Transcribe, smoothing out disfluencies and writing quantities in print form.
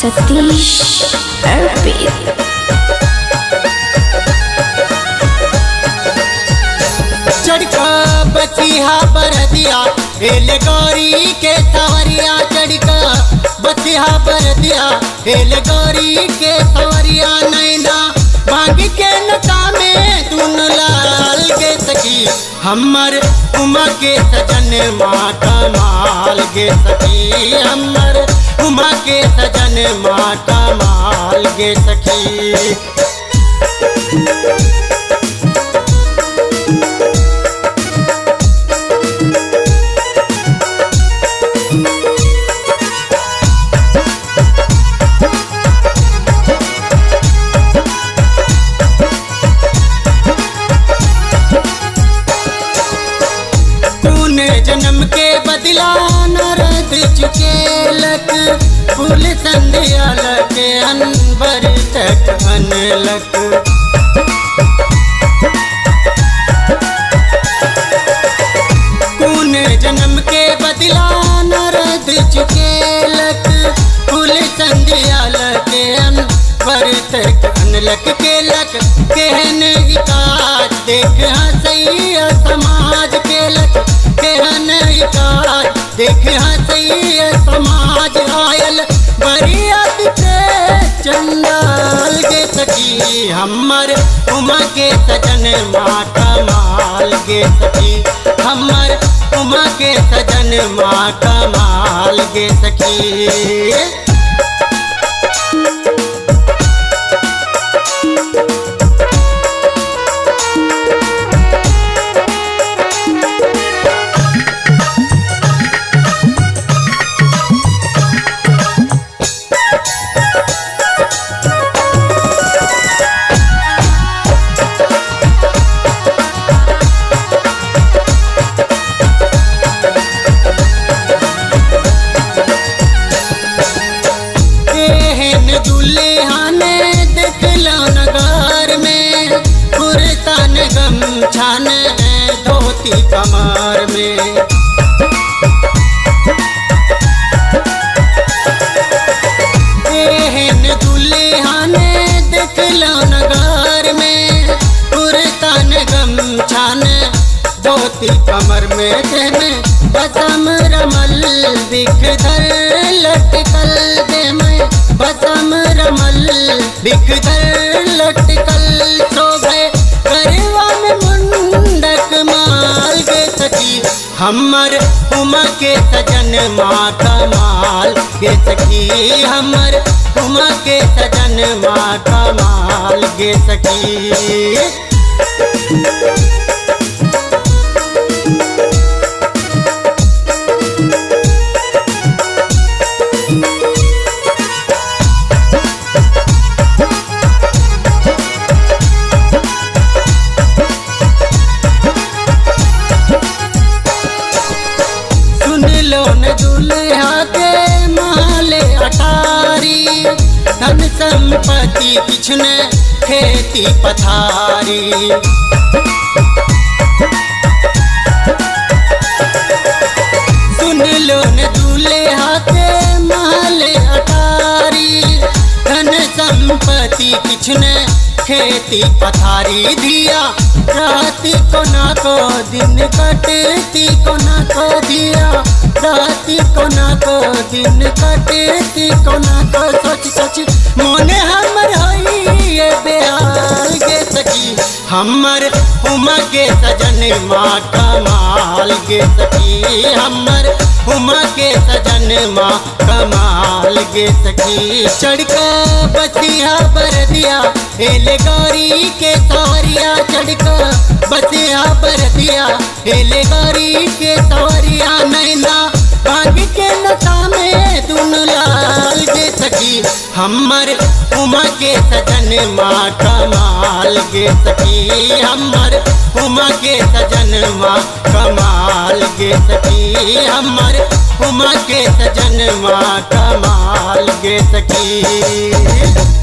सतीश अर्पित। चढ़का बतिया बरदिया हेल गौरी के सवरिया, चढ़का बतिया बरदिया हेल गौरी के सवरिया, नैना भांग के नका में तुन लाल के सखी हमर उमा के सजन माँ कमाल गे सखी, हमर उमा के सजन माँ कमाल गे सखी। जन्म के बदला नरद चुकेलक, फूल संध्या लगे अनबर तक अनलक। कौन जन्म के बदला नरद चुकेलक, फूल संध्या लगे अनबर तक अनलक। केलक केहन काज देख हंसैया समाज, केलक केहन काज देख हंसैया समाज, आयल बरियात के चंडाल गे सखी हमर उमा के सजन माँ कमाल गे सखी, हमर उमा के सजन माँ कमाल गे सखी। गमछान धोती कमर में, एहन दुल्हन देखलो नगर में, पुरतन गमछान धोती कमर में, देह बसम रमल बिखधर लटकल, देह बसम रमल बिखधर लटकल, शोभे करवा में मुंडक माल गे सखी हमर उमा के सजन माँ कमाल गे सखी, हमर उमा के सजन माँ कमाल गे सखी। दुल्हा के माले अटारी, धन संपत्ति किछने खेती पथारी, सुन लो न दूल्हा के माले अटारी, धन संपत्ति किछने खेती पथारी, दिया रात को ना को दिन कटती को ना को, दिया राती को ना को दिन कटती को ना को, सोच सोच मोने हमर होइए बेहाल गे सखी हमर उमा के सजन माँ कमाल गे सखी, हमर उमा के सजन माँ कमाल गे सखी। चढ़का बतिया बरदिया हेल गौरी के सवरिया, चढ़का बतिया बरदिया हेल गौरी के सवरिया, नैना भांग के नशा में तुन लाल गे सखी हमर उमा के सजन माँ कमाल गे सखी, हमर उमा के सजन माँ कमाल गे सखी, हमर उमा के सजन माँ कमाल गे सखी।